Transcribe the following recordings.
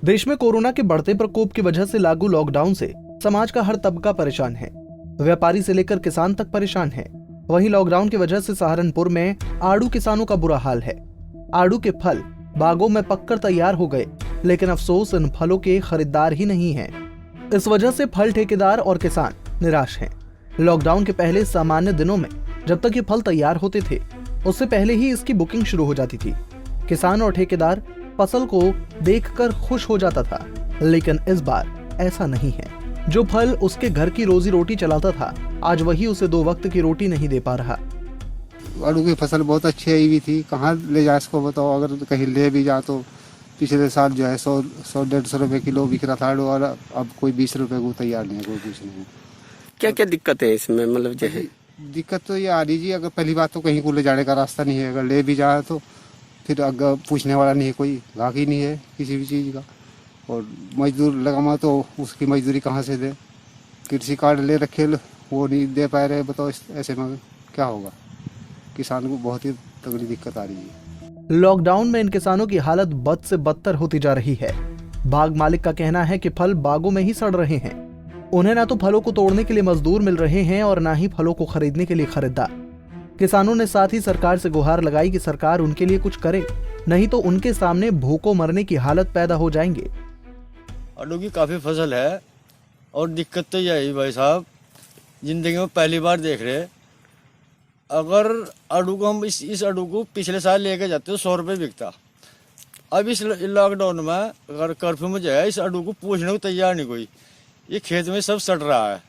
देश में कोरोना के बढ़ते प्रकोप की वजह से लागू लॉकडाउन से समाज का हर तबका परेशान है। व्यापारी से लेकर किसान तक परेशान है। वहीं लॉकडाउन की वजह से सहारनपुर में आड़ू किसानों का बुरा हाल है। आड़ू के फल बागों में पककर तैयार हो गए, लेकिन अफसोस इन फलों के खरीदार ही नहीं हैं। इस वजह से फल ठेकेदार और किसान निराश हैं। लॉकडाउन के पहले सामान्य दिनों में जब तक ये फल तैयार होते थे, उससे पहले ही इसकी बुकिंग शुरू हो जाती थी। किसान और ठेकेदार फसल को देखकर खुश हो जाता था, लेकिन इस बार ऐसा नहीं है। जो फल उसके घर की रोजी रोटी चलाता था, आज वही उसे 2 वक्त की रोटी नहीं दे पा रहा। आड़ू की फसल बहुत अच्छी आई हुई थी, कहाँ ले जाए इसको बताओ। अगर कहीं ले भी जा तो पिछले साल जो है 100-150 रुपए किलो बिक रहा था आड़ू, और अब कोई 20 रुपए को तैयार नहीं है, कोई कुछ नहीं है। क्या क्या दिक्कत है इसमें, मतलब जो है? दिक्कत तो ये आ रही जी, अगर पहली बात तो कहीं को ले जाने का रास्ता नहीं है। अगर ले भी जाए तो फिर अगर पूछने वाला नहीं है, कोई ग्राहक ही नहीं है किसी भी चीज़ का। और मजदूर लगामा तो उसकी मजदूरी कहाँ से दे। कृषि कार्ड ले रखे, वो नहीं दे पा रहे, बताओ ऐसे में क्या होगा। किसान को बहुत ही तगड़ी दिक्कत आ रही है। लॉकडाउन में इन किसानों की हालत बद से बदतर होती जा रही है। बाग मालिक का कहना है कि फल बागों में ही सड़ रहे हैं। उन्हें ना तो फलों को तोड़ने के लिए मजदूर मिल रहे हैं और ना ही फलों को खरीदने के लिए खरीदार। किसानों ने साथ ही सरकार से गुहार लगाई कि सरकार उनके लिए कुछ करे, नहीं तो उनके सामने भूखों मरने की हालत पैदा हो जाएंगे। आड़ू की काफ़ी फसल है और दिक्कत तो यही भाई साहब, जिंदगी में पहली बार देख रहे। अगर आड़ू को हम इस आड़ू को पिछले साल लेके जाते तो 100 रुपये बिकता। अब इस लॉकडाउन में अगर कर्फ्यू में जो है, इस आड़ू को पूछने को तैयार नहीं कोई। ये खेत में सब सड़ रहा है,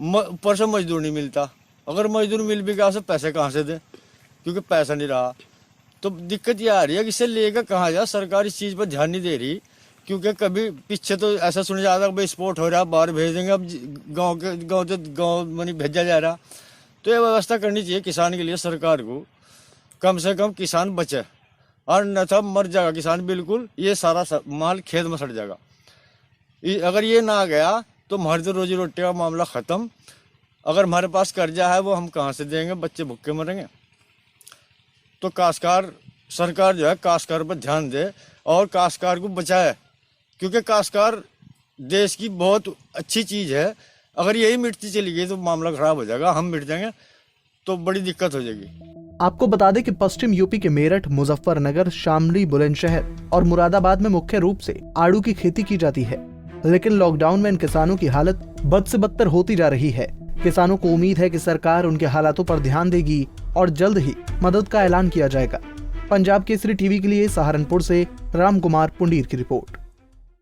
ऊपर से मजदूर नहीं मिलता। अगर मजदूर मिल भी गया तो पैसे कहाँ से दे, क्योंकि पैसा नहीं रहा। तो दिक्कत ये आ रही है कि इसे लेकर कहाँ जाए। सरकार इस चीज़ पर ध्यान नहीं दे रही, क्योंकि कभी पीछे तो ऐसा सुना जा रहा है भाई स्पोर्ट हो रहा है, बाहर भेज देंगे। अब गाँव मनी भेजा जा रहा। तो ये व्यवस्था करनी चाहिए किसान के लिए सरकार को, कम से कम किसान बचे, और न था मर जाएगा किसान बिल्कुल। ये सारा माल खेत में सड़ जाएगा। अगर ये ना आ गया तो हमारी तो रोजी रोटी का मामला ख़त्म। अगर हमारे पास कर्जा है वो हम कहाँ से देंगे, बच्चे भूखे मरेंगे। तो काश्तकार, सरकार जो है काश्तकार पर ध्यान दे और काश्तकार को बचाए, क्योंकि काश्तकार देश की बहुत अच्छी चीज़ है। अगर यही मिटती चली गई तो मामला खराब हो जाएगा, हम मिट जाएंगे तो बड़ी दिक्कत हो जाएगी। आपको बता दें कि पश्चिम यूपी के मेरठ, मुजफ्फरनगर, शामली, बुलंदशहर और मुरादाबाद में मुख्य रूप से आड़ू की खेती की जाती है। लेकिन लॉकडाउन में इन किसानों की हालत बद से बदतर होती जा रही है। किसानों को उम्मीद है कि सरकार उनके हालातों पर ध्यान देगी और जल्द ही मदद का ऐलान किया जाएगा। पंजाब केसरी टीवी के लिए सहारनपुर से राम कुमार पुंडीर की रिपोर्ट।